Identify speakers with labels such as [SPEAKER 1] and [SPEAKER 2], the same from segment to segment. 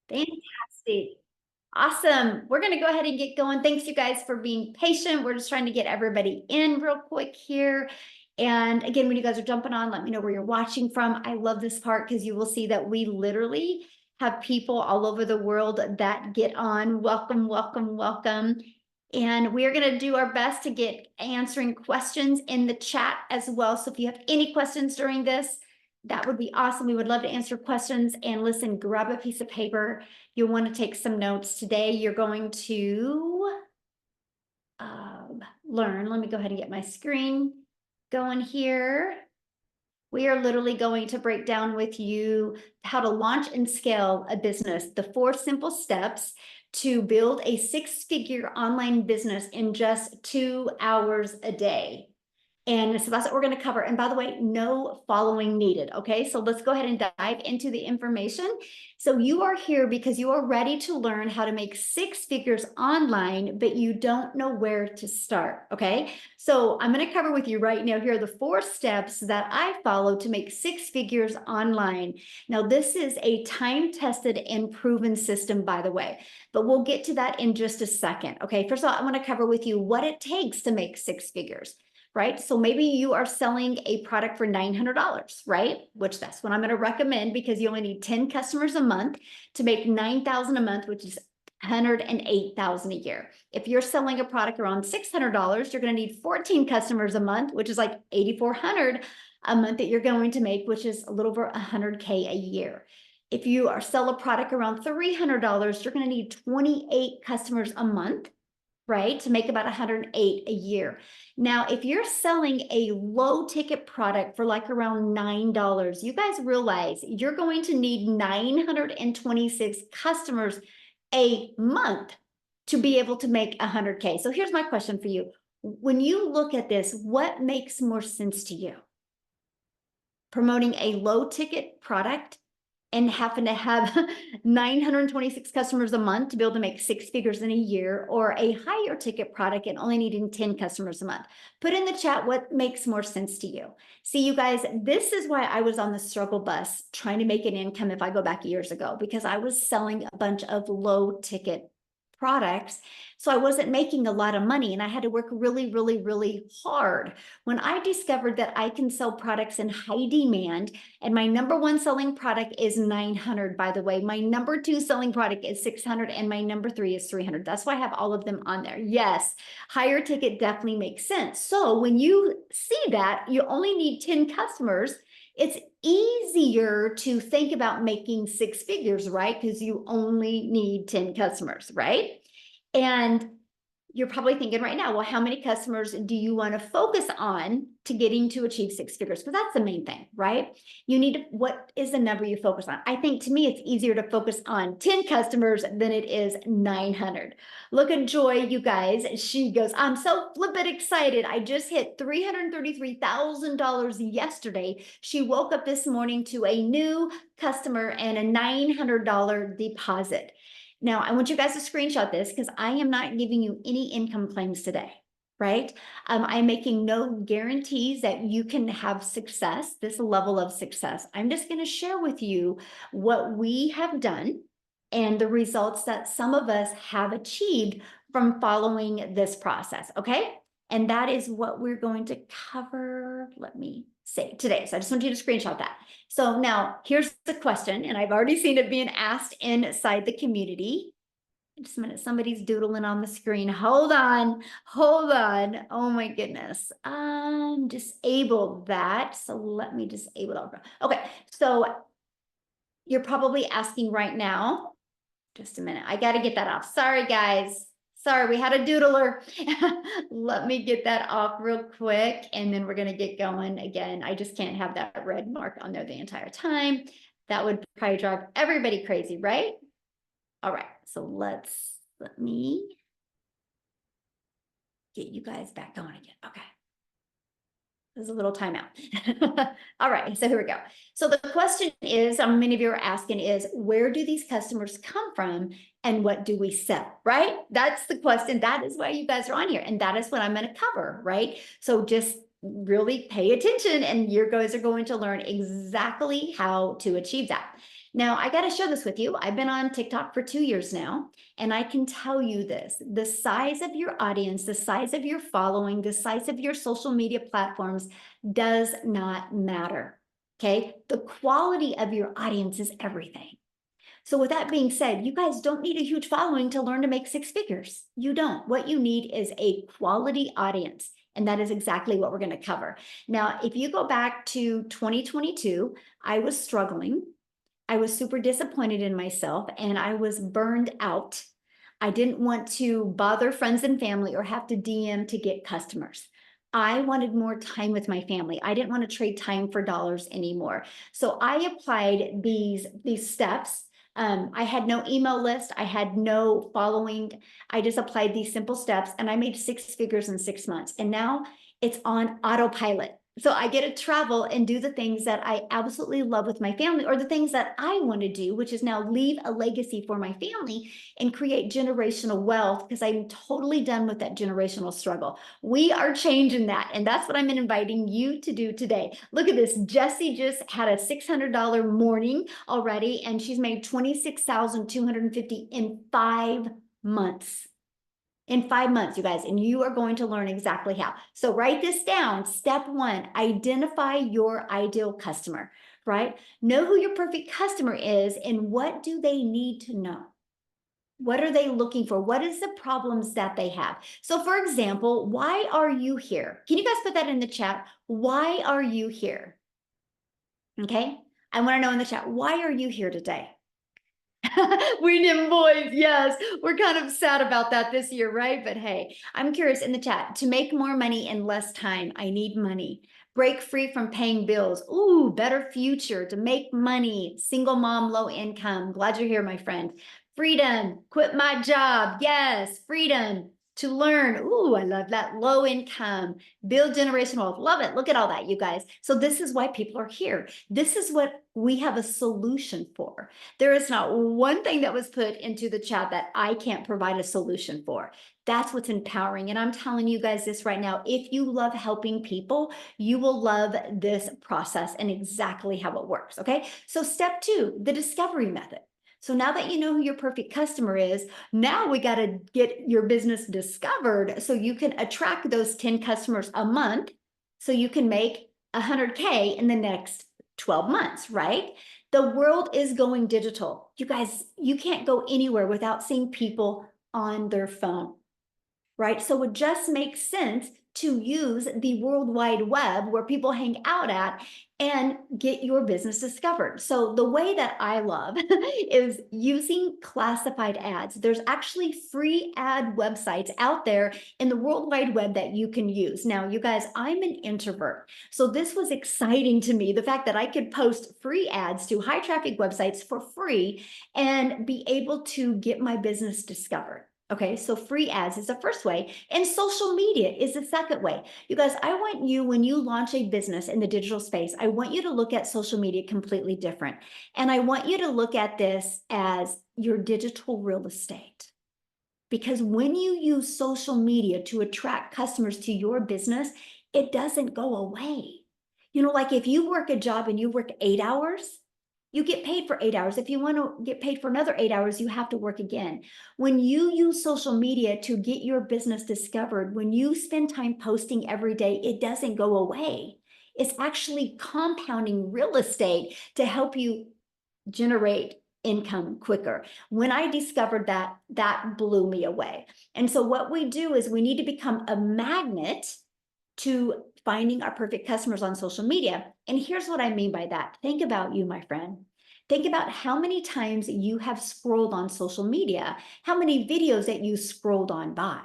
[SPEAKER 1] Fantastic. Awesome. We're going to go ahead and get going. Thanks, you guys, for being patient. We're just trying to get everybody in real quick here. And again, when you guys are jumping on, let me know where you're watching from. I love this part because you will see that we literally have people all over the world that get on. Welcome, welcome, welcome. And we are going to do our best to get answering questions in the chat as well. So if you have any questions during this, that would be awesome. We would love to answer questions. And listen, grab a piece of paper. You'll want to take some notes today. You're going to learn. Let me go ahead and get my screen going here. We are literally going to break down with you how to launch and scale a business, the 4 simple steps to build a 6-figure online business in just 2 hours a day. And so that's what we're going to cover. And by the way, no following needed. Okay, so let's go ahead and dive into the information. So you are here because you are ready to learn how to make 6 figures online, but you don't know where to start. Okay, so I'm going to cover with you right now. Here are the 4 steps that I follow to make 6 figures online. Now, this is a time-tested and proven system, by the way, but we'll get to that in just a second. Okay, first of all, I want to cover with you what it takes to make 6 figures. Right? So maybe you are selling a product for $900, right? Which that's what I'm going to recommend because you only need 10 customers a month to make $9,000 a month, which is $108,000 a year. If you're selling a product around $600, you're going to need 14 customers a month, which is like $8,400 a month that you're going to make, which is a little over $100K a year. If you are sell a product around $300, you're going to need 28 customers a month, right, to make about 108 a year. Now, if you're selling a low ticket product for like around $9, you guys realize you're going to need 926 customers a month to be able to make 100K. So here's my question for you. When you look at this, what makes more sense to you? Promoting a low ticket product and having to have 926 customers a month to be able to make 6 figures in a year, or a higher ticket product and only needing 10 customers a month? Put in the chat what makes more sense to you. See, you guys, this is why I was on the struggle bus trying to make an income if I go back years ago, because I was selling a bunch of low ticket products. So I wasn't making a lot of money and I had to work really, really, really hard. When I discovered that I can sell products in high demand, and my number 1 selling product is 900, by the way, my number 2 selling product is 600, and my number 3 is 300. That's why I have all of them on there. Yes, higher ticket definitely makes sense. So when you see that you only need 10 customers, it's easier to think about making 6 figures, right? Because you only need 10 customers, right? And you're probably thinking right now, well, how many customers do you want to focus on to getting to achieve 6 figures? Because that's the main thing, right? You need to, what is the number you focus on? I think to me, it's easier to focus on 10 customers than it is 900. Look at Joy, you guys. She goes, I'm so flippin' excited. I just hit $333,000 yesterday. She woke up this morning to a new customer and a $900 deposit. Now, I want you guys to screenshot this because I am not giving you any income claims today, right? I'm making no guarantees that you can have success, this level of success. I'm just going to share with you what we have done and the results that some of us have achieved from following this process, okay? And that is what we're going to cover. Let me say today. So I just want you to screenshot that. So now here's the question, and I've already seen it being asked inside the community. Just a minute, somebody's doodling on the screen. Hold on, hold on. Oh my goodness. Disable that. So let me disable it. Okay, so you're probably asking right now, just a minute. I got to get that off. Sorry, guys. Sorry, we had a doodler. Let me get that off real quick, and then we're going to get going again. I just can't have that red mark on there the entire time. That would probably drive everybody crazy, right? All right, so let me get you guys back going again. Okay. There's a little timeout. All right, so here we go. So the question is, many of you are asking is, where do these customers come from and what do we sell, right? That's the question. That is why you guys are on here. And that is what I'm going to cover, right? So just really pay attention and you guys are going to learn exactly how to achieve that. Now, I got to share this with you. I've been on TikTok for 2 years now, and I can tell you this, the size of your audience, the size of your following, the size of your social media platforms does not matter. Okay. The quality of your audience is everything. So with that being said, you guys don't need a huge following to learn to make 6 figures. You don't. What you need is a quality audience. And that is exactly what we're going to cover. Now, if you go back to 2022, I was struggling. I was super disappointed in myself and I was burned out. I didn't want to bother friends and family or have to DM to get customers. I wanted more time with my family. I didn't want to trade time for dollars anymore. So I applied these steps. I had no email list. I had no following. I just applied these simple steps and I made 6 figures in 6 months. And now it's on autopilot. So I get to travel and do the things that I absolutely love with my family, or the things that I want to do, which is now leave a legacy for my family and create generational wealth, because I'm totally done with that generational struggle. We are changing that. And that's what I'm inviting you to do today. Look at this. Jessie just had a $600 morning already, and she's made $26,250 in 5 months. In 5 months, you guys, and you are going to learn exactly how. So write this down. Step 1, identify your ideal customer, right? Know who your perfect customer is and what do they need to know? What are they looking for? What is the problems that they have? So for example, why are you here? Can you guys put that in the chat? Why are you here? Okay. I want to know in the chat, why are you here today? We boys, yes. We're kind of sad about that this year, right? But hey, I'm curious in the chat, to make more money in less time, I need money. Break free from paying bills. Ooh, better future, to make money. Single mom, low income. Glad you're here, my friend. Freedom, quit my job. Yes, freedom to learn. Ooh, I love that. Low income, build generational wealth. Love it. Look at all that, you guys. So this is why people are here. This is what we have a solution for. There is not one thing that was put into the chat that I can't provide a solution for. That's what's empowering. And I'm telling you guys this right now. If you love helping people, you will love this process and exactly how it works. Okay. So step 2, the discovery method. So now that you know who your perfect customer is, now we got to get your business discovered so you can attract those 10 customers a month so you can make 100K in the next 12 months, right? The world is going digital. You guys, you can't go anywhere without seeing people on their phone, right? So it just makes sense to use the World Wide Web where people hang out at and get your business discovered. So the way that I love is using classified ads. There's actually free ad websites out there in the World Wide Web that you can use. Now, you guys, I'm an introvert. So this was exciting to me, the fact that I could post free ads to high traffic websites for free and be able to get my business discovered. Okay, so free ads is the first way, and social media is the second way. You guys, I want you, when you launch a business in the digital space, I want you to look at social media completely different. And I want you to look at this as your digital real estate. Because when you use social media to attract customers to your business, it doesn't go away. You know, like if you work a job and you work 8 hours, you get paid for 8 hours. If you want to get paid for another 8 hours, you have to work again. When you use social media to get your business discovered, when you spend time posting every day, it doesn't go away. It's actually compounding real estate to help you generate income quicker. When I discovered that, that blew me away. And so what we do is we need to become a magnet to finding our perfect customers on social media. And here's what I mean by that. Think about you, my friend. Think about how many times you have scrolled on social media, how many videos that you scrolled on by.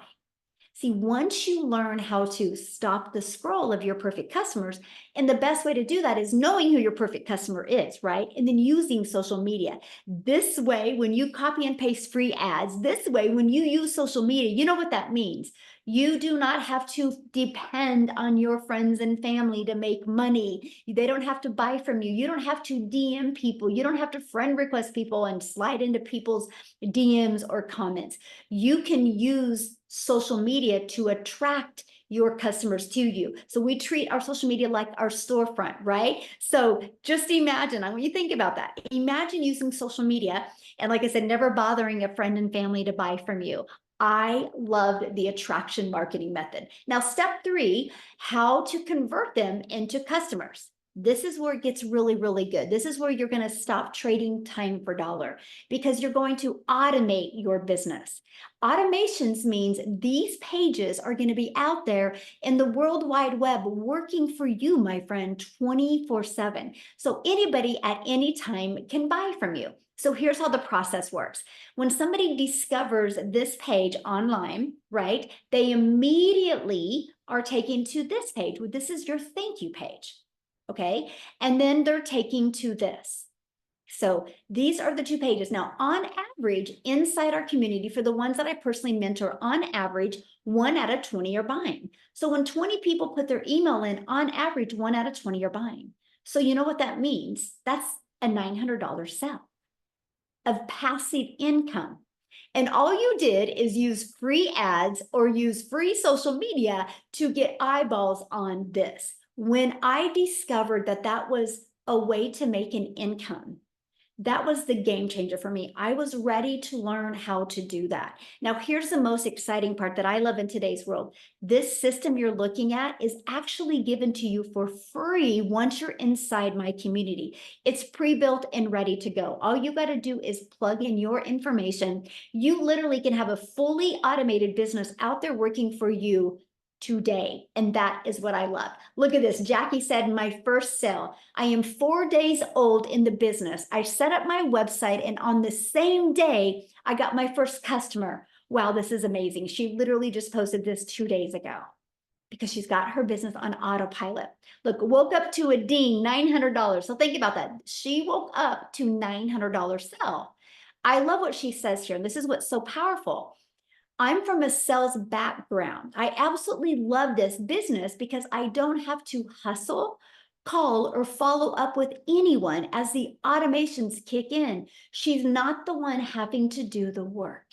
[SPEAKER 1] See, once you learn how to stop the scroll of your perfect customers, and the best way to do that is knowing who your perfect customer is, right? And then using social media. This way, when you copy and paste free ads, this way, when you use social media, you know what that means. You do not have to depend on your friends and family to make money. They don't have to buy from you. You don't have to DM people. You don't have to friend request people and slide into people's DMs or comments. You can use social media to attract your customers to you. So we treat our social media like our storefront, right? So just imagine, I want you to think about that. Imagine using social media and, like I said, never bothering a friend and family to buy from you. I loved the attraction marketing method. Now, step 3, how to convert them into customers. This is where it gets really, really good. This is where you're going to stop trading time for dollar, because you're going to automate your business. Automations means these pages are going to be out there in the World Wide Web working for you, my friend, 24/7. So anybody at any time can buy from you. So here's how the process works. When somebody discovers this page online, right, they immediately are taken to this page. This is your thank you page. Okay, and then they're taking to this. So these are the 2 pages. Now, on average, inside our community, for the ones that I personally mentor, on average, 1 out of 20 are buying. So when 20 people put their email in, on average, 1 out of 20 are buying. So you know what that means? That's a $900 sell of passive income. And all you did is use free ads or use free social media to get eyeballs on this. When I discovered that that was a way to make an income, that was the game changer for me. I was ready to learn how to do that. Now, here's the most exciting part that I love in today's world. This system you're looking at is actually given to you for free once you're inside my community. It's pre-built and ready to go. All you got to do is plug in your information. You literally can have a fully automated business out there working for you today. And that is what I love. Look at this. Jackie said, my first sale. I am 4 days old in the business. I set up my website, and on the same day, I got my first customer. Wow, this is amazing. She literally just posted this 2 days ago because she's got her business on autopilot. Look, woke up to a ding, $900. So think about that. She woke up to $900 sell. I love what she says here. And this is what's so powerful. I'm from a sales background. I absolutely love this business because I don't have to hustle, call, or follow up with anyone as the automations kick in. She's not the one having to do the work.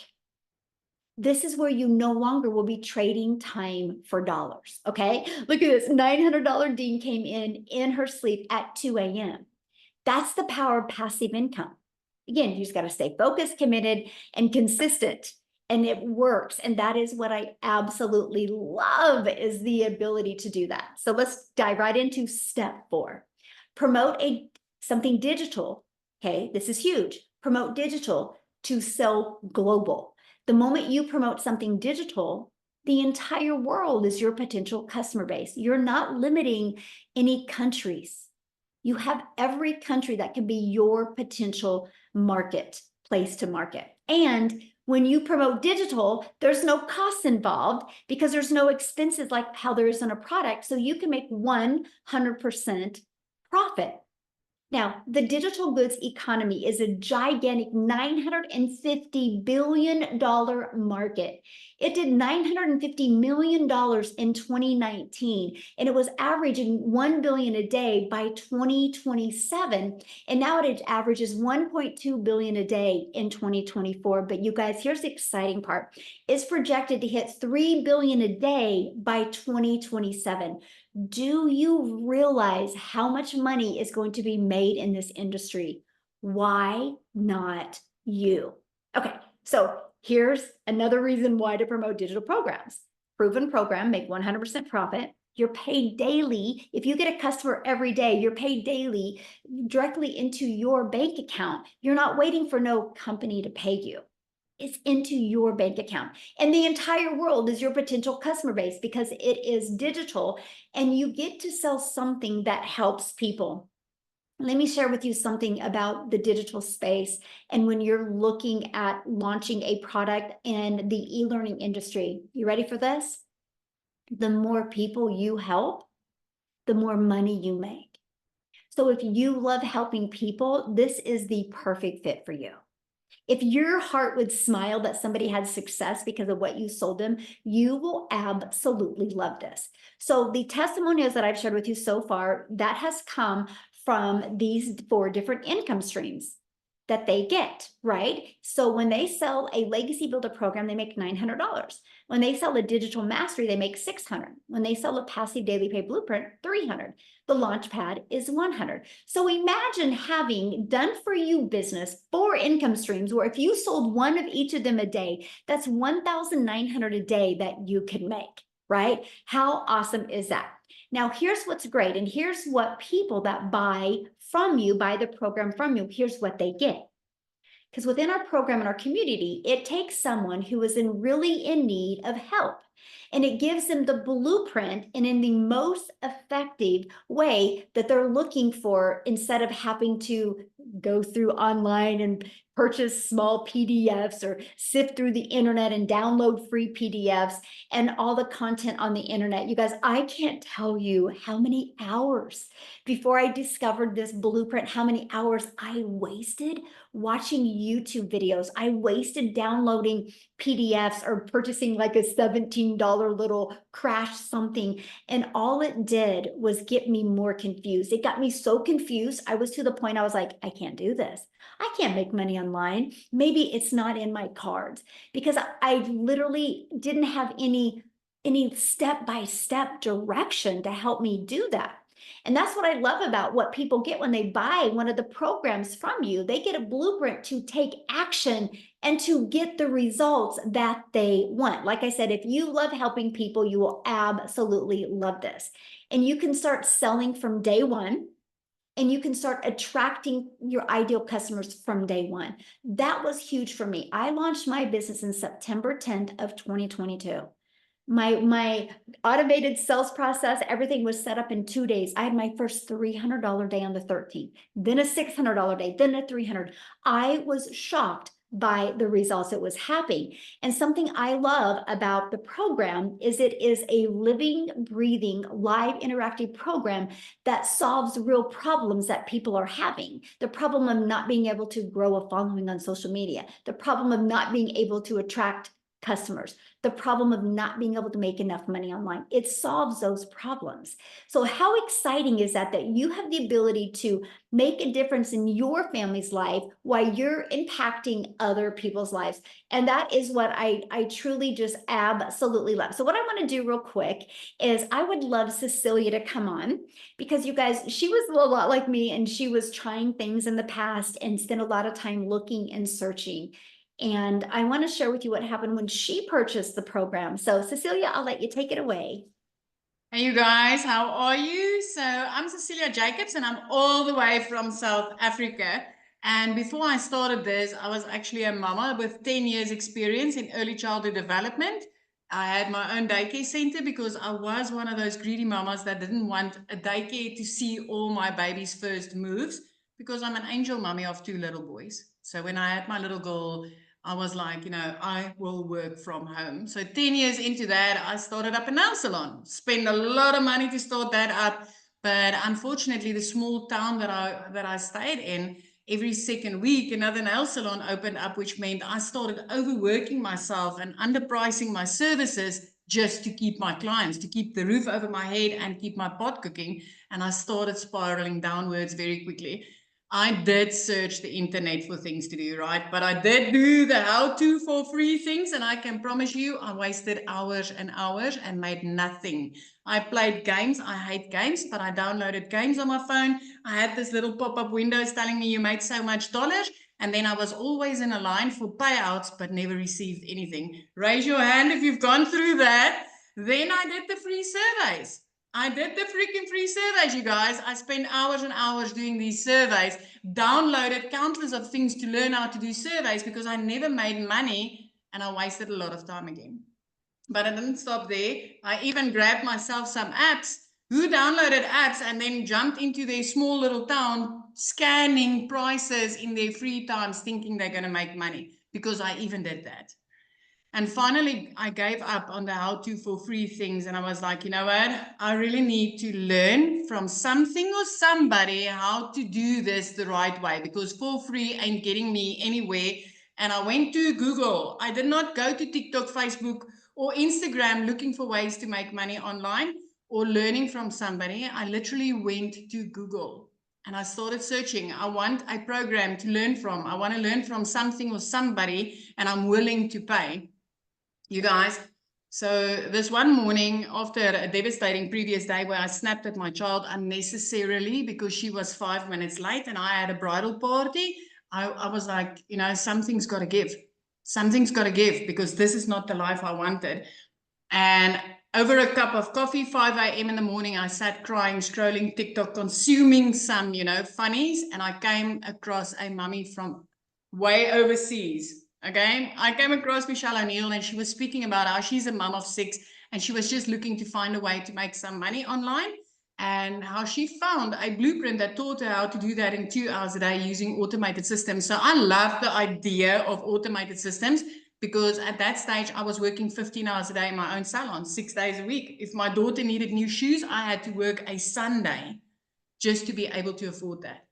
[SPEAKER 1] This is where you no longer will be trading time for dollars, okay? Look at this, $900 Dean came in her sleep at 2 a.m. That's the power of passive income. Again, you just got to stay focused, committed, and consistent. And it works. And that is what I absolutely love, is the ability to do that. So let's dive right into step 4. Promote something digital. Okay, this is huge. Promote digital to sell global. The moment you promote something digital, the entire world is your potential customer base. You're not limiting any countries. You have every country that can be your potential market, place to market. And when you promote digital, there's no costs involved because there's no expenses like how there is in a product. So you can make 100% profit. Now, the digital goods economy is a gigantic $950 billion market. It did $950 million in 2019, and it was averaging $1 billion a day by 2027. And now it averages $1.2 billion a day in 2024. But you guys, here's the exciting part. It's projected to hit $3 billion a day by 2027. Do you realize how much money is going to be made in this industry? Why not you? Okay, so here's another reason why to promote digital programs. Proven program, make 100% profit. You're paid daily. If you get a customer every day, you're paid daily directly into your bank account. You're not waiting for no company to pay you. It's into your bank account. And the entire world is your potential customer base because it is digital, and you get to sell something that helps people. Let me share with you something about the digital space. And when you're looking at launching a product in the e-learning industry, you ready for this? The more people you help, the more money you make. So if you love helping people, this is the perfect fit for you. If your heart would smile that somebody had success because of what you sold them, you will absolutely love this. So the testimonials that I've shared with you so far, that has come from these 4 different income streams. that they get, right? So when they sell a Legacy Builder program, they make $900. When they sell a Digital Mastery, they make $600. When they sell a Passive Daily Pay Blueprint, $300. The Launchpad is $100. So imagine having done for you business, 4 income streams, where if you sold one of each of them a day, that's $1,900 a day that you can make, right? How awesome is that? Now, here's what's great. And here's what people that buy from you, buy the program from you, here's what they get. Because within our program and our community, it takes someone who is really in need of help. And it gives them the blueprint and in the most effective way that they're looking for, instead of having to go through online and purchase small PDFs or sift through the internet and download free PDFs and all the content on the internet. You guys, I can't tell you how many hours before I discovered this blueprint, how many hours I wasted watching YouTube videos. I wasted downloading PDFs or purchasing like a $17 little crash something. And all it did was get me more confused. It got me so confused. I was to the point I was like, I can't do this. I can't make money online. Maybe it's not in my cards, because I literally didn't have any step-by-step direction to help me do that. And that's what I love about what people get when they buy one of the programs from you. They get a blueprint to take action and to get the results that they want. Like I said, if you love helping people, you will absolutely love this. And you can start selling from day one, and you can start attracting your ideal customers from day one. That was huge for me. I launched my business in September 10th of 2022. My automated sales process, everything was set up in 2 days. I had my first $300 day on the 13th, then a $600 day, then a $300. I was shocked by the results that was happening. And something I love about the program is it is a living, breathing, live, interactive program that solves real problems that people are having. The problem of not being able to grow a following on social media, the problem of not being able to attract customers, the problem of not being able to make enough money online. It solves those problems. So how exciting is that you have the ability to make a difference in your family's life while you're impacting other people's lives? And that is what I truly just absolutely love. So what I want to do real quick is I would love Cecilia to come on, because you guys, she was a lot like me, and she was trying things in the past and spent a lot of time looking and searching. And I want to share with you what happened when she purchased the program. So Cecilia, I'll let you take it away.
[SPEAKER 2] Hey, you guys, how are you? So I'm Cecilia Jacobs, and I'm all the way from South Africa. And before I started this, I was actually a mama with 10 years experience in early childhood development. I had my own daycare center because I was one of those greedy mamas that didn't want a daycare to see all my baby's first moves, because I'm an angel mummy of 2 little boys. So when I had my little girl, I was like, I will work from home. So 10 years into that, I started up a nail salon. Spent a lot of money to start that up. But unfortunately, the small town that I stayed in, every second week, another nail salon opened up, which meant I started overworking myself and underpricing my services just to keep my clients, to keep the roof over my head and keep my pot cooking. And I started spiraling downwards very quickly. I did search the internet for things to do, right? But I did do the how-to for free things, and I can promise you I wasted hours and hours and made nothing. I played games. I hate games, but I downloaded games on my phone. I had this little pop-up windows telling me you made so much dollars, and then I was always in a line for payouts, but never received anything. Raise your hand if you've gone through that. Then I did the free surveys. I did the freaking free surveys, you guys. I spent hours and hours doing these surveys, downloaded countless of things to learn how to do surveys, because I never made money and I wasted a lot of time again. But I didn't stop there. I even grabbed myself some apps. Who downloaded apps and then jumped into their small little town, scanning prices in their free times, thinking they're going to make money? Because I even did that. And finally, I gave up on the how-to for free things. And I was like, you know what? I really need to learn from something or somebody how to do this the right way, because for free ain't getting me anywhere. And I went to Google. I did not go to TikTok, Facebook, or Instagram looking for ways to make money online or learning from somebody. I literally went to Google. And I started searching. I want a program to learn from. I want to learn from something or somebody, and I'm willing to pay. You guys, so this one morning after a devastating previous day where I snapped at my child unnecessarily because she was 5 minutes late and I had a bridal party, I was like, you know, something's got to give. Something's got to give, because this is not the life I wanted. And over a cup of coffee, 5 a.m. in the morning, I sat crying, scrolling TikTok, consuming some, you know, funnies. And I came across a mummy from way overseas. Okay. I came across Michelle O'Neill, and she was speaking about how she's a mum of 6 and she was just looking to find a way to make some money online, and how she found a blueprint that taught her how to do that in 2 hours a day using automated systems. So I love the idea of automated systems, because at that stage I was working 15 hours a day in my own salon, 6 days a week. If my daughter needed new shoes, I had to work a Sunday just to be able to afford that.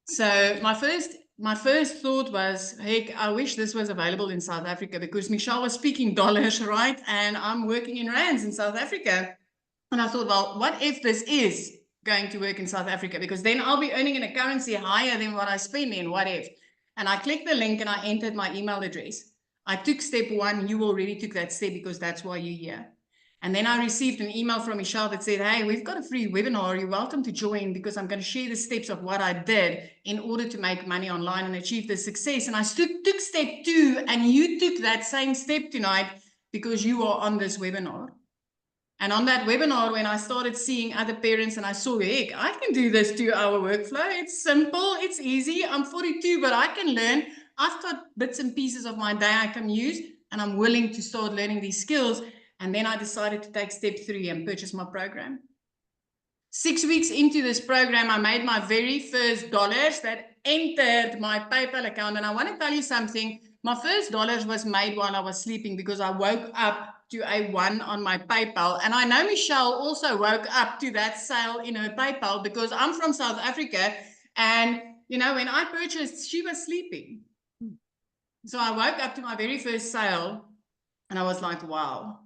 [SPEAKER 2] So my first thought was, heck, I wish this was available in South Africa, because Michelle was speaking dollars, right? And I'm working in rands in South Africa. And I thought, well, what if this is going to work in South Africa? Because then I'll be earning in a currency higher than what I spend in. What if? And I clicked the link and I entered my email address. I took step 1. You already took that step, because that's why you're here. And then I received an email from Michelle that said, hey, we've got a free webinar. You're welcome to join, because I'm going to share the steps of what I did in order to make money online and achieve the success. And I took step 2, and you took that same step tonight, because you are on this webinar. And on that webinar, when I started seeing other parents and I saw, heck, I can do this 2-hour workflow. It's simple. It's easy. I'm 42, but I can learn. I've got bits and pieces of my day I can use, and I'm willing to start learning these skills. And then I decided to take step 3 and purchase my program. 6 weeks into this program, I made my very first dollars that entered my PayPal account. And I want to tell you something. My first dollars was made while I was sleeping, because I woke up to a 1 on my PayPal. And I know Michelle also woke up to that sale in her PayPal, because I'm from South Africa. And, you know, when I purchased, she was sleeping. So I woke up to my very first sale and I was like, wow.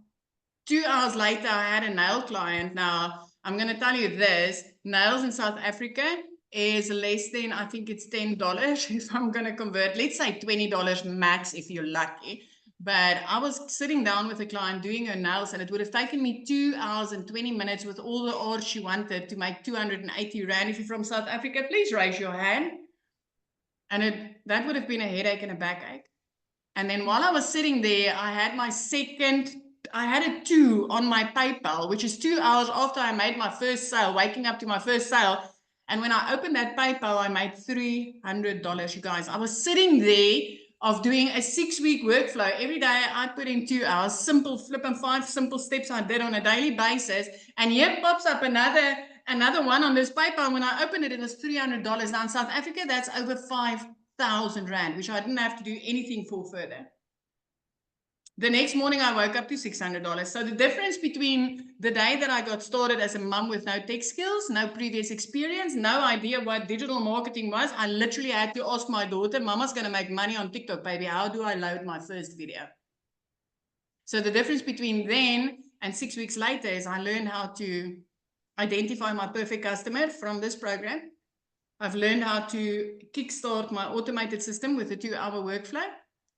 [SPEAKER 2] 2 hours later, I had a nail client. Now, I'm going to tell you this. Nails in South Africa is less than, I think it's $10 if I'm going to convert. Let's say $20 max if you're lucky. But I was sitting down with a client doing her nails, and it would have taken me 2 hours and 20 minutes with all the art she wanted to make 280 Rand. If you're from South Africa, please raise your hand. And that would have been a headache and a backache. And then while I was sitting there, I had a 2 on my PayPal, which is 2 hours after I made my first sale, waking up to my first sale. And when I opened that PayPal, I made $300, you guys. I was sitting there of doing a 6-week workflow. Every day I put in 2 hours, simple flip and 5 simple steps I did on a daily basis. And here pops up another one on this PayPal. When I opened it, it was $300. Now in South Africa, that's over 5,000 Rand, which I didn't have to do anything for further. The next morning, I woke up to $600. So the difference between the day that I got started as a mom with no tech skills, no previous experience, no idea what digital marketing was, I literally had to ask my daughter, Mama's going to make money on TikTok, baby. How do I load my first video? So the difference between then and 6 weeks later is I learned how to identify my perfect customer from this program. I've learned how to kickstart my automated system with a 2-hour workflow.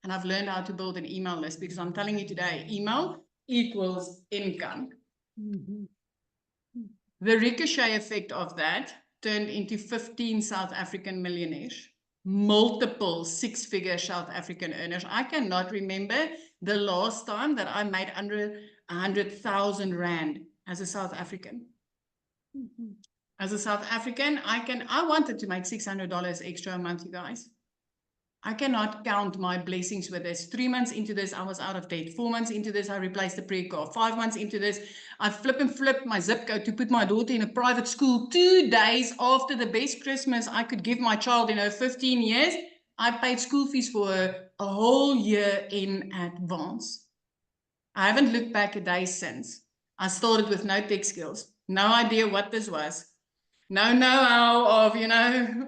[SPEAKER 2] And I've learned how to build an email list, because I'm telling you today, email equals income. Mm-hmm. The ricochet effect of that turned into 15 South African millionaires, multiple 6-figure South African earners. I cannot remember the last time that I made under 100,000 Rand as a South African. Mm-hmm. As a South African, I wanted to make $600 extra a month, you guys. I cannot count my blessings with this. 3 months into this, I was out of debt. 4 months into this, I replaced the pre-car. 5 months into this, I flipped my zip code to put my daughter in a private school. 2 days after the best Christmas I could give my child in her 15 years, I paid school fees for her a whole year in advance. I haven't looked back a day since. I started with no tech skills. No idea what this was. No know-how of, you know,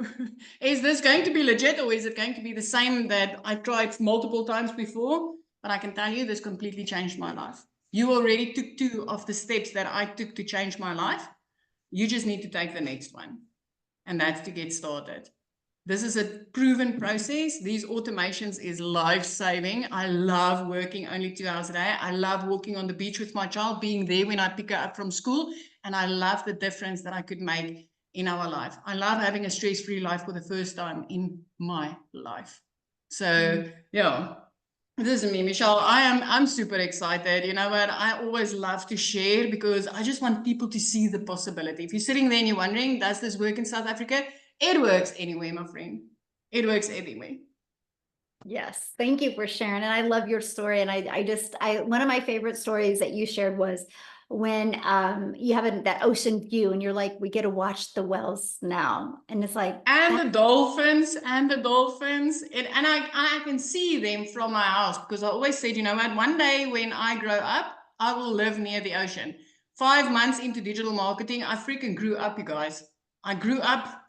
[SPEAKER 2] is this going to be legit, or is it going to be the same that I tried multiple times before? But I can tell you this completely changed my life. You already took 2 of the steps that I took to change my life. You just need to take the next one. and that's to get started. This is a proven process. These automations is life-saving. I love working only 2 hours a day. I love walking on the beach with my child, being there when I pick her up from school, and I love the difference that I could make in our life. I love having a stress-free life for the first time in my life. So, yeah. This is me, Michelle. I'm super excited. You know what? I always love to share because I just want people to see the possibility. If you're sitting there and you're wondering, does this work in South Africa? It works anywhere, my friend. It works anywhere.
[SPEAKER 1] Yes, thank you for sharing. And I love your story. And I one of my favorite stories that you shared was when you have that ocean view and you're like, we get to watch the whales now. And it's like,
[SPEAKER 2] and the dolphins. And I can see them from my house because I always said, you know what, one day when I grow up, I will live near the ocean. 5 months into digital marketing, I freaking grew up, you guys. I grew up.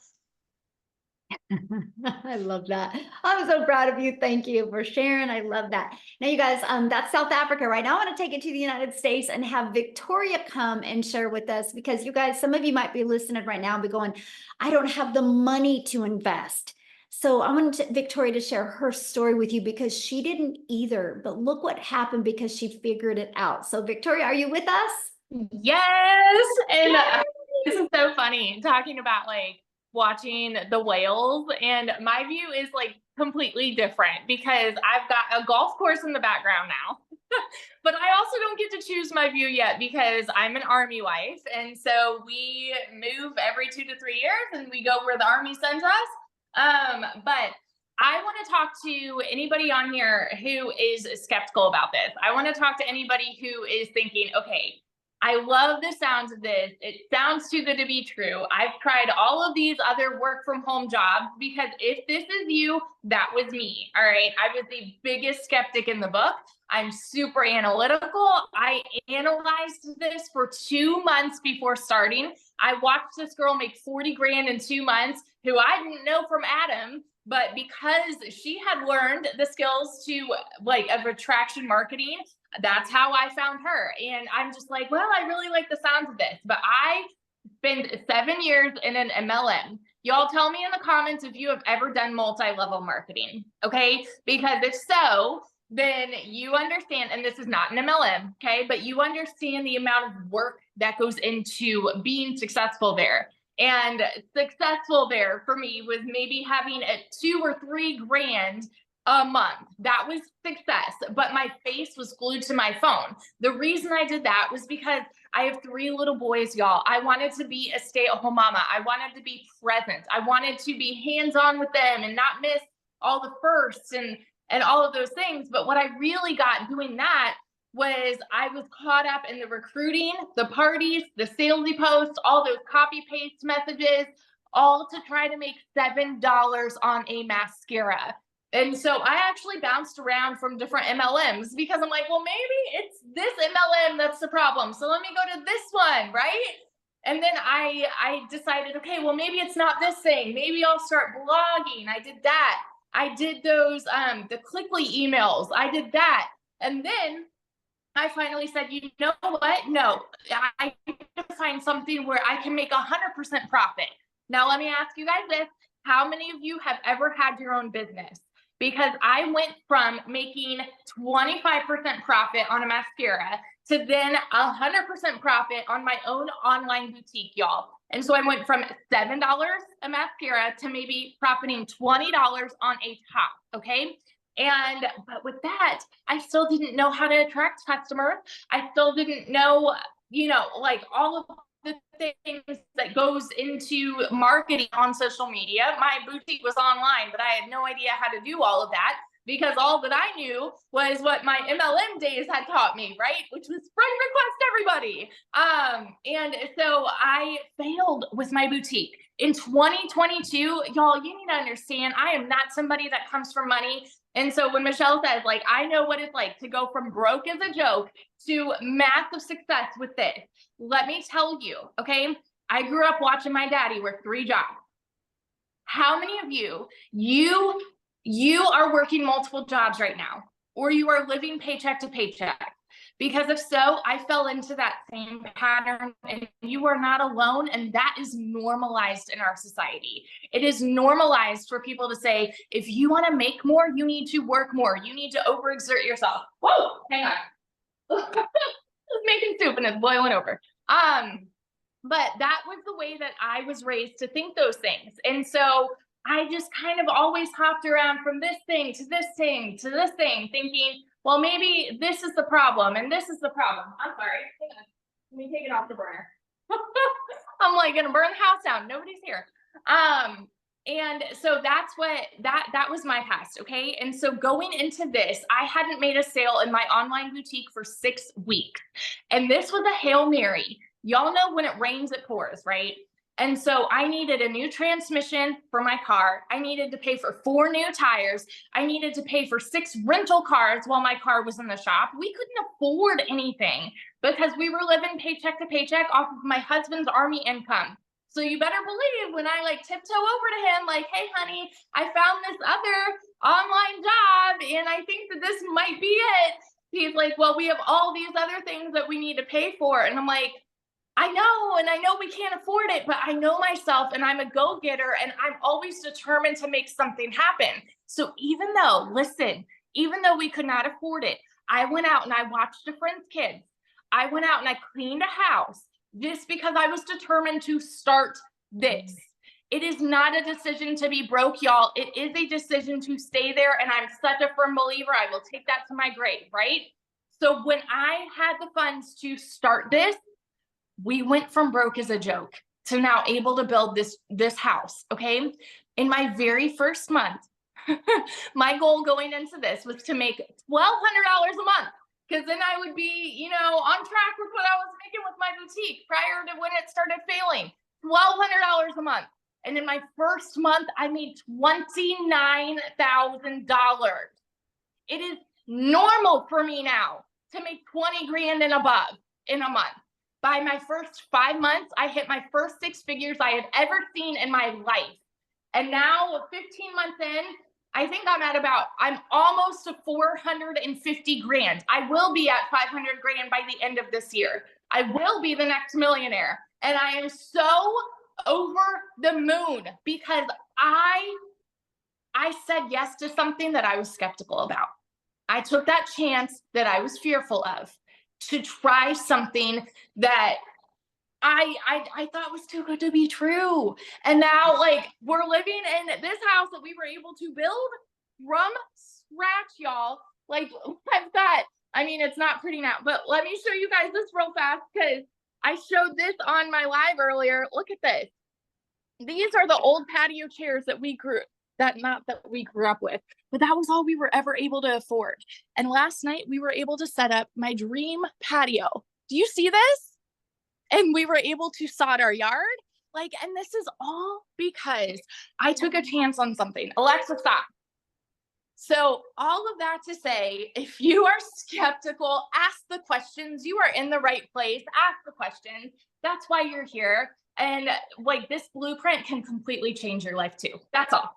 [SPEAKER 1] I love that. I'm so proud of you. Thank you for sharing. I love that. Now, you guys, that's South Africa right now. I want to take it to the United States and have Victoria come and share with us, because you guys, some of you might be listening right now and be going, I don't have the money to invest. So I want Victoria to share her story with you, because she didn't either, but look what happened because she figured it out. So Victoria, are you with us?
[SPEAKER 3] Yes. And this is so funny talking about like watching the whales, and my view is like completely different because I've got a golf course in the background now. But I also don't get to choose my view yet because I'm an Army wife, and so we move every 2 to 3 years and we go where the Army sends us. But I want to talk to anybody on here who is skeptical about this. I want to talk to anybody who is thinking, okay, I love the sounds of this. It sounds too good to be true. I've tried all of these other work from home jobs, because if this is you, that was me. All right. I was the biggest skeptic in the book. I'm super analytical. I analyzed this for 2 months before starting. I watched this girl make 40 grand in 2 months, who I didn't know from Adam, but because she had learned the skills to like of attraction marketing, that's how I found her. And I'm just like, well, I really like the sounds of this, but I spent 7 years in an MLM. Y'all tell me in the comments if you have ever done multi-level marketing, okay? Because if so, then you understand, and this is not an MLM, okay? But you understand the amount of work that goes into being successful there. And successful there for me was maybe having a 2 or 3 grand a month. That was success, but my face was glued to my phone. The reason I did that was because I have 3 little boys, y'all. I wanted to be a stay-at-home mama. I wanted to be present. I wanted to be hands-on with them and not miss all the firsts and all of those things. But what I really got doing that was I was caught up in the recruiting, the parties, the salesy posts, all those copy paste messages, all to try to make $7 on a mascara. And so I actually bounced around from different MLMs because I'm like, well, maybe it's this MLM that's the problem. So let me go to this one, right? And then I decided, okay, well, maybe it's not this thing. Maybe I'll start blogging. I did that. I did those, the Clickly emails. I did that. And then I finally said, you know what? No, I need to find something where I can make 100% profit. Now, let me ask you guys this. How many of you have ever had your own business? Because I went from making 25% profit on a mascara to then 100% profit on my own online boutique, y'all. And so I went from $7 a mascara to maybe profiting $20 on a top, okay? But with that, I still didn't know how to attract customers. I still didn't know, like all of the things that goes into marketing on social media. My boutique was online, but I had no idea how to do all of that because all that I knew was what my MLM days had taught me, right? Which was friend request everybody. And so I failed with my boutique. In 2022, y'all, you need to understand, I am not somebody that comes from money. And so when Michelle says, like, I know what it's like to go from broke as a joke to massive success with this, let me tell you, okay? I grew up watching my daddy work 3 jobs. How many of you are working multiple jobs right now, or you are living paycheck to paycheck? Because if so, I fell into that same pattern, and you are not alone. And that is normalized in our society. It is normalized for people to say, if you want to make more, you need to work more. You need to overexert yourself. Whoa, hang on. Just making soup and it's boiling over. But that was the way that I was raised to think those things. And so I just kind of always hopped around from this thing to this thing to this thing, thinking, well, maybe this is the problem and this is the problem. I'm sorry. Hang on. Let me take it off the burner. I'm like gonna burn the house down. Nobody's here. And so that's what that was my past. Okay. And so going into this, I hadn't made a sale in my online boutique for 6 weeks. And this was a Hail Mary. Y'all know when it rains, it pours, right? And so I needed a new transmission for my car. I needed to pay for 4 new tires. I needed to pay for 6 rental cars while my car was in the shop. We couldn't afford anything because we were living paycheck to paycheck off of my husband's Army income. So you better believe when I like tiptoe over to him, like, hey, honey, I found this other online job and I think that this might be it. He's like, well, we have all these other things that we need to pay for. And I'm like, I know, and I know we can't afford it, but I know myself and I'm a go-getter and I'm always determined to make something happen. So even though we could not afford it, I went out and I watched a friend's kids. I went out and I cleaned a house just because I was determined to start this. It is not a decision to be broke, y'all. It is a decision to stay there. And I'm such a firm believer. I will take that to my grave, right? So when I had the funds to start this, we went from broke as a joke to now able to build this house, okay? In my very first month, my goal going into this was to make $1,200 a month, because then I would be, on track with what I was making with my boutique prior to when it started failing. $1,200 a month. And in my first month, I made $29,000. It is normal for me now to make 20 grand and above in a month. By my first 5 months, I hit my first 6 figures I had ever seen in my life. And now 15 months in, I think I'm almost to 450 grand. I will be at 500 grand by the end of this year. I will be the next millionaire. And I am so over the moon because I said yes to something that I was skeptical about. I took that chance that I was fearful of to try something that I thought was too good to be true. And now we're living in this house that we were able to build from scratch, y'all. It's not pretty now, but let me show you guys this real fast because I showed this on my live earlier. Look at this. These are the old patio chairs that we grew up with, but that was all we were ever able to afford. And last night we were able to set up my dream patio. Do you see this? And we were able to sod our yard. And this is all because I took a chance on something. Alexa, stop. So all of that to say, if you are skeptical, ask the questions. You are in the right place. Ask the questions. That's why you're here. And this blueprint can completely change your life too. That's all.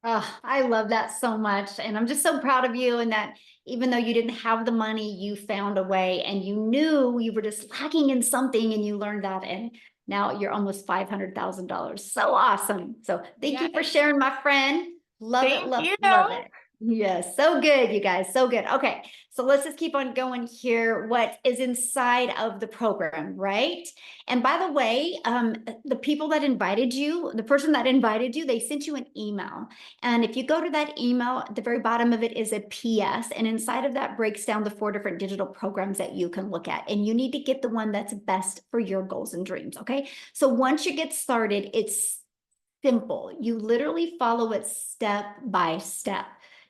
[SPEAKER 1] Oh, I love that so much. And I'm just so proud of you, and that even though you didn't have the money, you found a way and you knew you were just lacking in something and you learned that. And now you're almost $500,000. So awesome. So thank you for sharing, my friend. Love it. Love it. Yes. So good, you guys. So good. Okay. So let's just keep on going here. What is inside of the program, right? And by the way, the people that invited you, the person that invited you, they sent you an email. And if you go to that email, at the very bottom of it is a PS. And inside of that breaks down the 4 different digital programs that you can look at. And you need to get the one that's best for your goals and dreams. Okay. So once you get started, it's simple. You literally follow it step by step.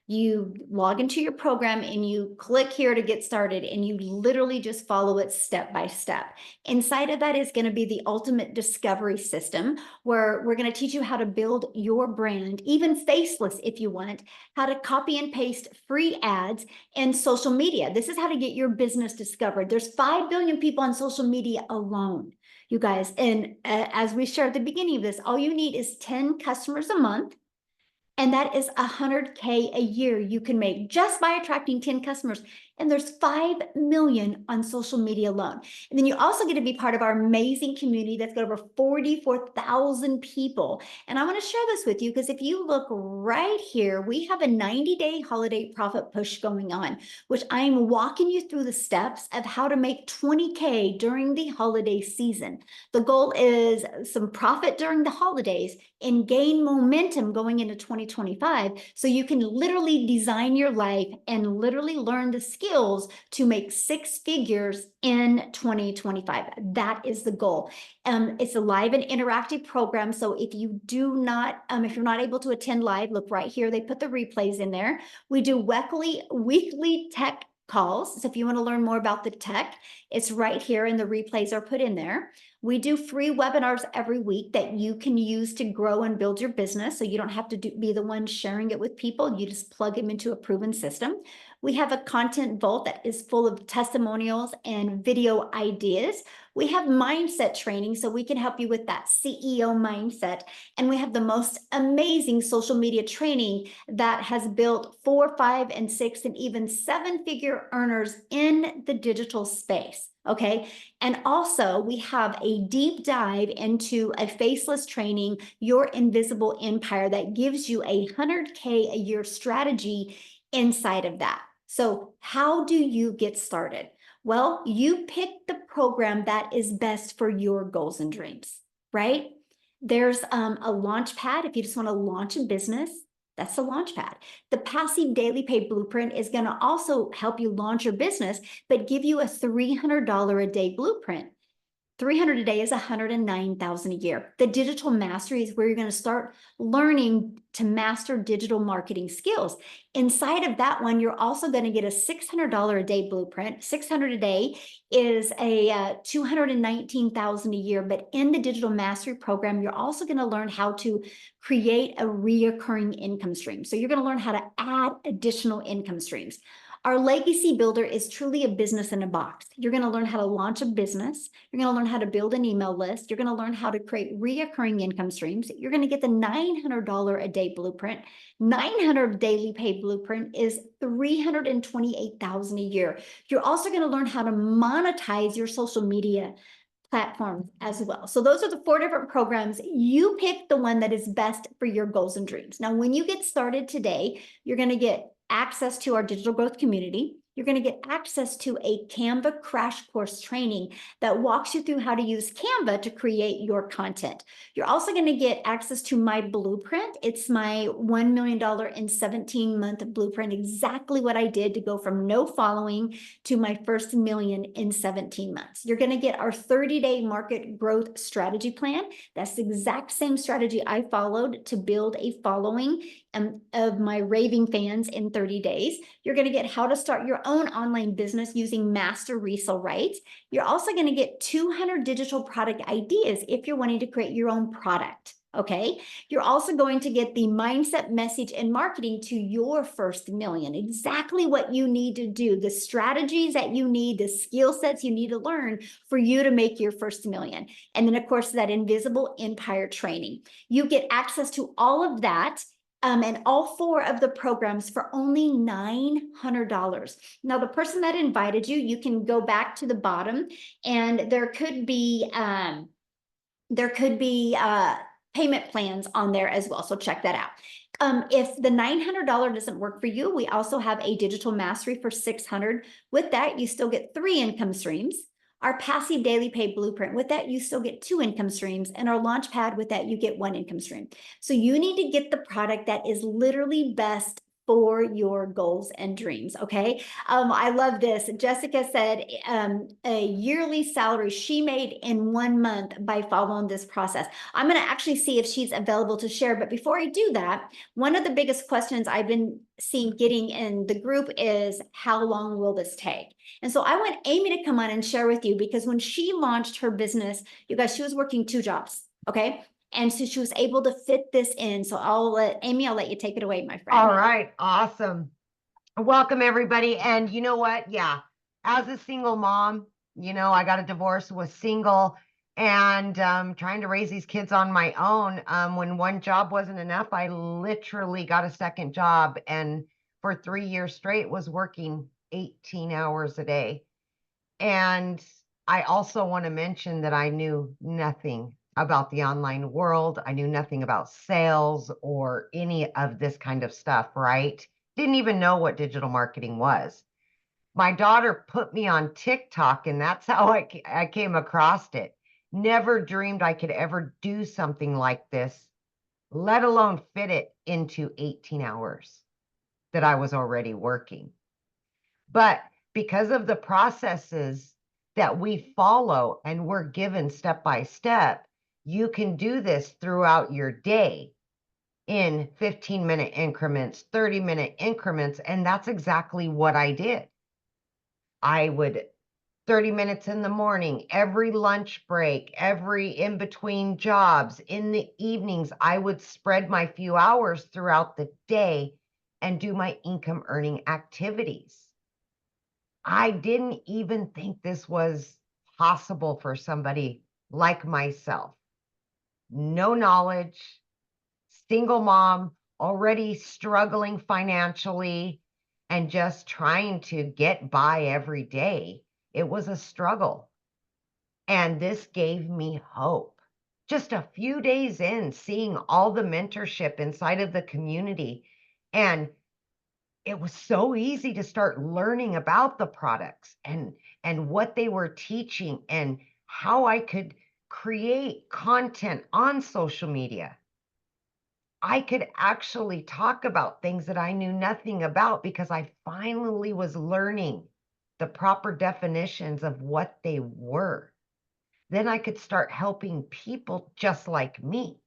[SPEAKER 1] You log into your program and you click here to get started, and you literally just follow it step by step. Inside of that is going to be the ultimate discovery system, where we're going to teach you how to build your brand, even faceless if you want, how to copy and paste free ads and social media. This is how to get your business discovered. There's 5 billion people on social media alone, you guys. And as we shared at the beginning of this, all you need is 10 customers a month. And that is $100K a year you can make just by attracting 10 customers. And there's 5 million on social media alone. And then you also get to be part of our amazing community that's got over 44,000 people. And I want to share this with you because if you look right here, we have a 90-day holiday profit push going on, which I'm walking you through the steps of how to make 20K during the holiday season. The goal is some profit during the holidays and gain momentum going into 2025 so you can literally design your life and literally learn the skills to make 6 figures in 2025. That is the goal. It's a live and interactive program. So if you do not, if you're not able to attend live, look right here. They put the replays in there. We do weekly tech calls. So if you want to learn more about the tech, it's right here and the replays are put in there. We do free webinars every week that you can use to grow and build your business. So you don't have to be the one sharing it with people. You just plug them into a proven system. We have a content vault that is full of testimonials and video ideas. We have mindset training so we can help you with that CEO mindset. And we have the most amazing social media training that has built 4, 5, and 6, and even 7-figure earners in the digital space. Okay. And also we have a deep dive into a faceless training, Your Invisible Empire, that gives you a 100K a year strategy inside of that. So how do you get started? Well, you pick the program that is best for your goals and dreams, right? There's a launch pad. If you just want to launch a business, that's the launch pad. The Passive Daily Pay Blueprint is going to also help you launch your business, but give you a $300 a day blueprint. 300 a day is 109,000 a year. The Digital Mastery is where you're going to start learning to master digital marketing skills. Inside of that one, you're also going to get a $600 a day blueprint. 600 a day is a 219,000 a year. But in the Digital Mastery program, you're also going to learn how to create a reoccurring income stream. So you're going to learn how to add additional income streams. Our Legacy Builder is truly a business in a box. You're going to learn how to launch a business. You're going to learn how to build an email list. You're going to learn how to create reoccurring income streams. You're going to get the $900 a day blueprint. 900 daily pay blueprint is 328,000 a year. You're also going to learn how to monetize your social media platforms as well. So those are the 4 different programs. You pick the one that is best for your goals and dreams. Now, when you get started today, you're going to get access to our digital growth community. You're going to get access to a Canva crash course training that walks you through how to use Canva to create your content. You're also going to get access to my blueprint. It's my $1 million in 17-month blueprint, exactly what I did to go from no following to my first million in 17 months. You're going to get our 30-day market growth strategy plan. That's the exact same strategy I followed to build a following of my raving fans in 30 days. You're going to get how to start your own online business using master resale rights. You're also going to get 200 digital product ideas if you're wanting to create your own product. Okay. You're also going to get the mindset, message, and marketing to your first million. Exactly what you need to do, the strategies that you need, the skill sets you need to learn for you to make your first million. And then, of course, that Invisible Empire training. You get access to all of that. And all 4 of the programs for only $900. Now, the person that invited you, you can go back to the bottom, and there could be payment plans on there as well. So check that out. If the $900 doesn't work for you, we also have a Digital Mastery for $600. With that, you still get 3 income streams. Our Passive Daily Pay Blueprint, with that, you still get 2 income streams. And our Launchpad, with that, you get 1 income stream. So you need to get the product that is literally best for your goals and dreams. Okay. I love this. Jessica said a yearly salary she made in 1 month by following this process. I'm going to actually see if she's available to share. But before I do that, one of the biggest questions I've been getting in the group is, how long will this take? And so I want Amy to come on and share with you, because when she launched her business, you guys, she was working 2 jobs. Okay. And so she was able to fit this in. So Amy, I'll let you take it away, my friend.
[SPEAKER 4] All right. Awesome. Welcome, everybody. And you know what? Yeah. As a single mom, I got a divorce, was single, and trying to raise these kids on my own. When one job wasn't enough, I literally got a second job, and for 3 years straight was working 18 hours a day. And I also want to mention that I knew nothing about the online world. I knew nothing about sales or any of this kind of stuff, right? Didn't even know what digital marketing was. My daughter put me on TikTok, and that's how I came across it. Never dreamed I could ever do something like this, let alone fit it into 18 hours that I was already working. But because of the processes that we follow and we're given step by step, you can do this throughout your day in 15-minute increments, 30-minute increments. And that's exactly what I did. I would 30 minutes in the morning, every lunch break, every in between jobs, in the evenings, I would spread my few hours throughout the day and do my income earning activities. I didn't even think this was possible for somebody like myself. No knowledge, single mom, already struggling financially, and just trying to get by every day. It was a struggle. And this gave me hope. Just a few days in, seeing all the mentorship inside of the community, and it was so easy to start learning about the products and what they were teaching and how I could create content on social media. I could actually talk about things that I knew nothing about because I finally was learning the proper definitions of what they were. Then I could start helping people just like me.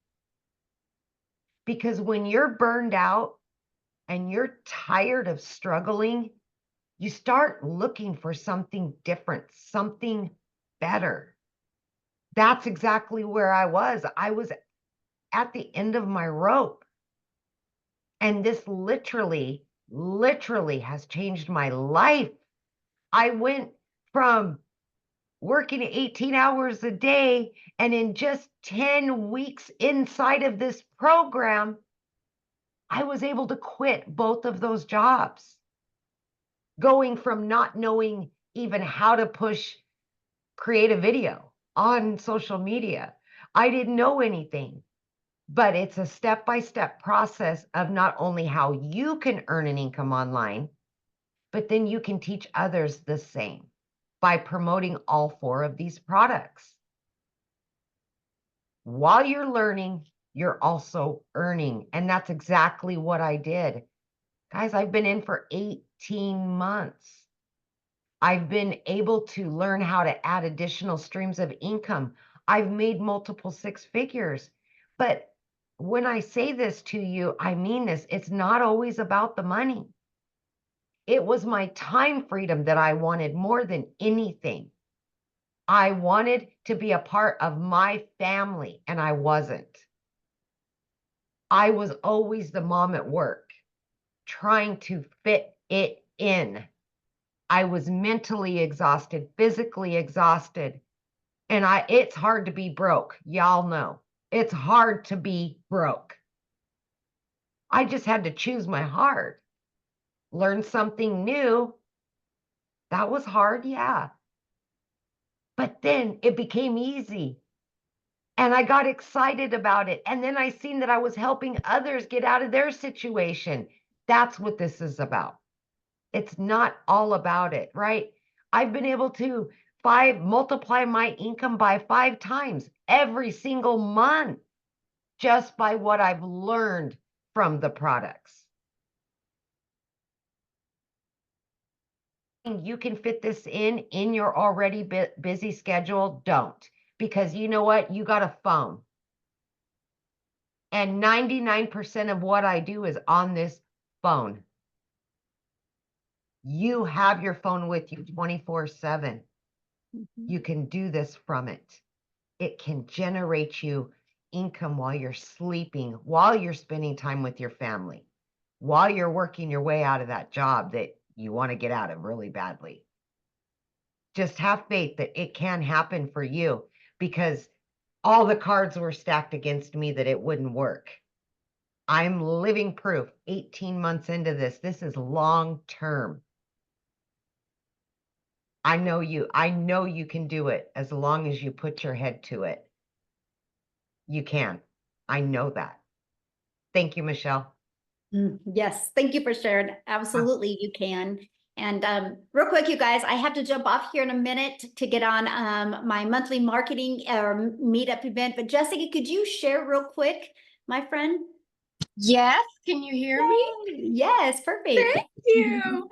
[SPEAKER 4] Because when you're burned out and you're tired of struggling, you start looking for something different, something better. That's exactly where I was. I was at the end of my rope. And this literally has changed my life. I went from working 18 hours a day, and in just 10 weeks inside of this program, I was able to quit both of those jobs. Going from not knowing even how to create a video on social media. I didn't know anything, but it's a step-by-step process of not only how you can earn an income online, but then you can teach others the same by promoting all 4 of these products. While you're learning, you're also earning. And that's exactly what I did. Guys, I've been in for 18 months. I've been able to learn how to add additional streams of income. I've made multiple 6 figures. But when I say this to you, I mean this. It's not always about the money. It was my time freedom that I wanted more than anything. I wanted to be a part of my family, and I wasn't. I was always the mom at work, trying to fit it in. I was mentally exhausted, physically exhausted. And it's hard to be broke. Y'all know. It's hard to be broke. I just had to choose my heart. Learn something new. That was hard, yeah. But then it became easy. And I got excited about it. And then I seen that I was helping others get out of their situation. That's what this is about. It's not all about it, right? I've been able to multiply my income by 5 times every single month just by what I've learned from the products. You can fit this in your already busy schedule. Don't, because you know what? You got a phone. And 99% of what I do is on this phone. You have your phone with you 24/7. You can do this from it. It can generate you income while you're sleeping, while you're spending time with your family, while you're working your way out of that job that you want to get out of really badly. Just have faith that it can happen for you, because all the cards were stacked against me that it wouldn't work. I'm living proof. 18 months into this. This is long term. I know you can do it as long as you put your head to it. You can. I know that. Thank you, Michelle.
[SPEAKER 1] Yes, thank you for sharing. Absolutely, you can. And real quick, you guys, I have to jump off here in a minute to get on my monthly marketing or meetup event. But Jessica, could you share real quick, my friend?
[SPEAKER 5] Yes, can you hear me?
[SPEAKER 1] Yes, perfect.
[SPEAKER 5] Thank you.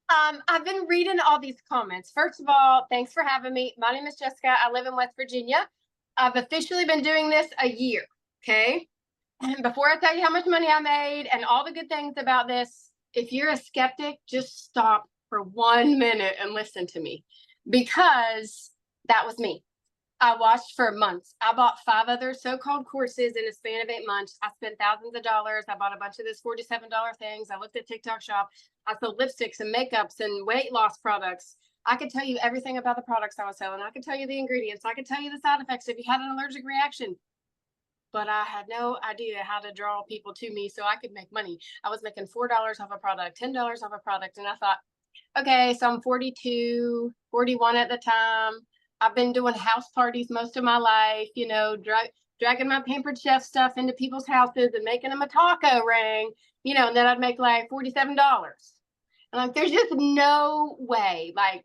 [SPEAKER 5] I've been reading all these comments. First of all, thanks for having me. My name is Jessica. I live in West Virginia. I've officially been doing this a year, okay? And before I tell you how much money I made and all the good things about this, if you're a skeptic, just stop for 1 minute and listen to me, because that was me. I watched for months. I bought 5 other so-called courses in a span of 8 months. I spent thousands of dollars. I bought a bunch of this $47 things. I looked at TikTok Shop. I sold lipsticks and makeups and weight loss products. I could tell you everything about the products I was selling. I could tell you the ingredients. I could tell you the side effects if you had an allergic reaction. But I had no idea how to draw people to me so I could make money. I was making $4 off a product, $10 off a product. And I thought, okay, so I'm 42, 41 at the time. I've been doing house parties most of my life, you know, dragging my Pampered Chef stuff into people's houses and making them a taco ring, you know, and then I'd make like $47. And like, there's just no way, like,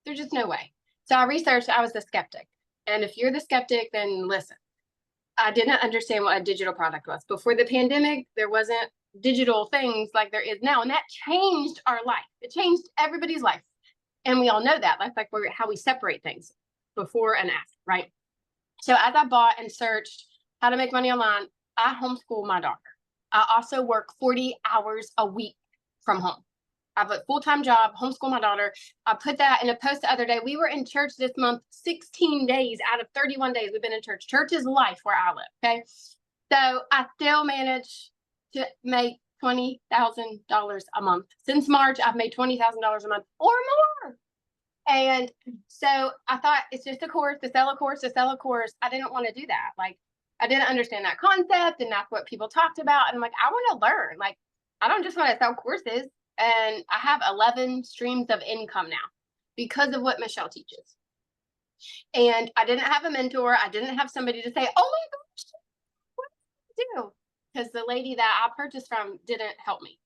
[SPEAKER 5] there's just no way. So I researched, I was a skeptic. And if you're the skeptic, then listen. I didn't understand what a digital product was. Before the pandemic, there wasn't digital things like there is now. And that changed our life. It changed everybody's life. And we all know that. That's like how we separate things before and after, right? So as I bought and searched how to make money online, I homeschool my daughter. I also work 40 hours a week from home. I have a full-time job, homeschool my daughter. I put that in a post the other day. We were in church this month, 16 days out of 31 days we've been in church. Church is life where I live, okay? So I still manage to make $20,000 a month. Since March, I've made $20,000 a month or more. And so I thought, it's just a course, to sell a course, to sell a course. I didn't want to do that. Like, I didn't understand that concept, and that's what people talked about. And I'm like, I want to learn. Like, I don't just want to sell courses. And I have 11 streams of income now because of what Michelle teaches. And I didn't have a mentor. I didn't have somebody to say, oh my gosh, what do I do? Because the lady that I purchased from didn't help me.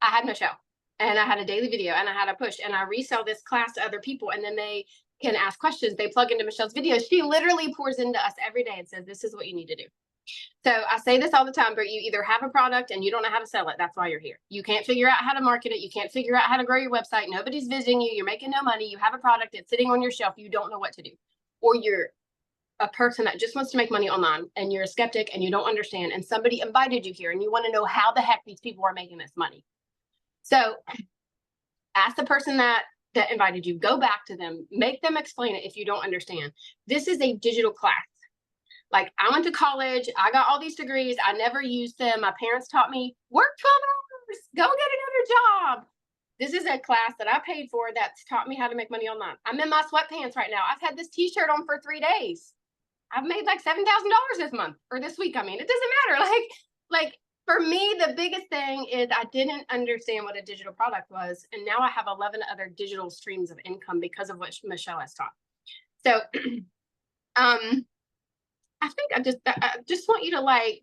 [SPEAKER 5] I had Michelle, and I had a daily video, and I had a push, and I resell this class to other people, and then they can ask questions. They plug into Michelle's videos. She literally pours into us every day and says, this is what you need to do. So I say this all the time, but you either have a product and you don't know how to sell it. That's why you're here. You can't figure out how to market it. You can't figure out how to grow your website. Nobody's visiting you. You're making no money. You have a product. It's sitting on your shelf. You don't know what to do. Or you're a person that just wants to make money online, and you're a skeptic and you don't understand, and somebody invited you here and you want to know how the heck these people are making this money. So ask the person that invited you, go back to them, make them explain it if you don't understand. This is a digital class. Like, I went to college, I got all these degrees, I never used them. My parents taught me, work 12 hours, go get another job. This is a class that I paid for that's taught me how to make money online. I'm in my sweatpants right now. I've had this t-shirt on for 3 days. I've made like $7,000 this month, or this week. I mean, it doesn't matter. Like for me, the biggest thing is I didn't understand what a digital product was. And now I have 11 other digital streams of income because of what Michelle has taught. So, I think I just want you to like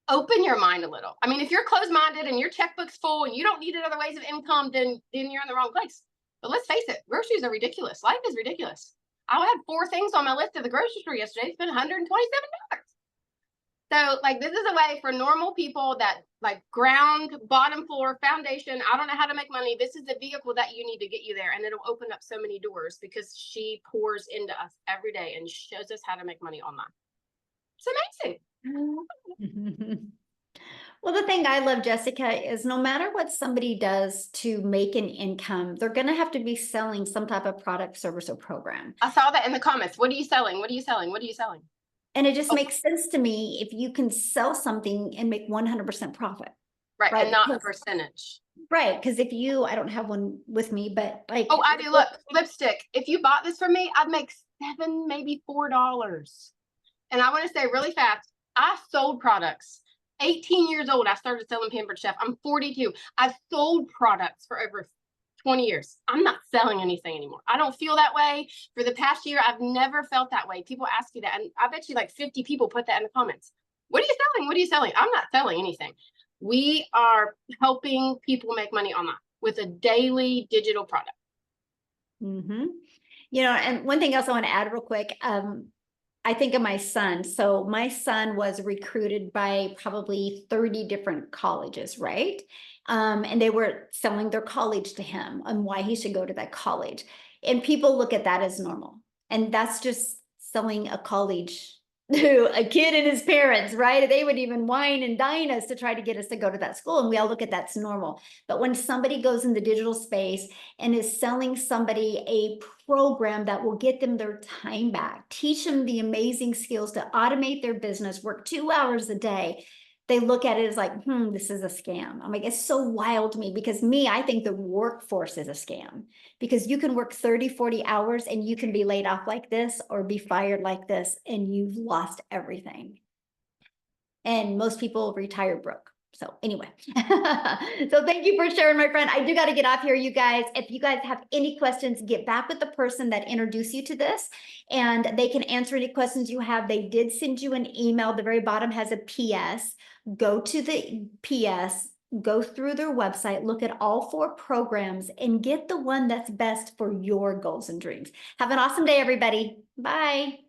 [SPEAKER 5] open your mind a little. I mean, if you're closed-minded and your checkbook's full and you don't need other ways of income, then you're in the wrong place. But let's face it, groceries are ridiculous. Life is ridiculous. I had 4 things on my list at the grocery store yesterday. It's been $127. So like, this is a way for normal people that like ground, bottom floor, foundation. I don't know how to make money. This is the vehicle that you need to get you there. And it'll open up so many doors because she pours into us every day and shows us how to make money online. It's amazing.
[SPEAKER 1] Well, the thing I love, Jessica, is no matter what somebody does to make an income, they're going to have to be selling some type of product, service, or program.
[SPEAKER 5] I saw that in the comments. What are you selling? What are you selling? What are you selling?
[SPEAKER 1] And it just makes sense to me if you can sell something and make 100% profit.
[SPEAKER 5] Right. And not a percentage.
[SPEAKER 1] Right. Because if you, I don't have one with me, but like.
[SPEAKER 5] Oh, I do. Look, lipstick. If you bought this from me, I'd make $7, maybe $4. And I want to say really fast, I sold products. 18 years old, I started selling Pampered Chef. I'm 42. I've sold products for over 20 years. I'm not selling anything anymore. I don't feel that way. For the past year, I've never felt that way. People ask you that, and I bet you like 50 people put that in the comments. What are you selling? What are you selling? I'm not selling anything. We are helping people make money online with a daily digital product.
[SPEAKER 1] Mm-hmm. You know, and one thing else I want to add real quick, I think of my son. So my son was recruited by probably 30 different colleges, right? And they were selling their college to him and why he should go to that college. And people look at that as normal. And that's just selling a college to a kid and his parents, right? They would even wine and dine us to try to get us to go to that school. And we all look at that's normal. But when somebody goes in the digital space and is selling somebody a program that will get them their time back, teach them the amazing skills to automate their business, work 2 hours a day, they look at it as like, this is a scam. I'm like, it's so wild to me because I think the workforce is a scam because you can work 30, 40 hours and you can be laid off like this or be fired like this and you've lost everything. And most people retire broke. So anyway, so thank you for sharing, my friend. I do got to get off here, you guys. If you guys have any questions, get back with the person that introduced you to this and they can answer any questions you have. They did send you an email. The very bottom has a PS. Go to the PS, go through their website, look at all 4 programs and get the one that's best for your goals and dreams. Have an awesome day, everybody. Bye.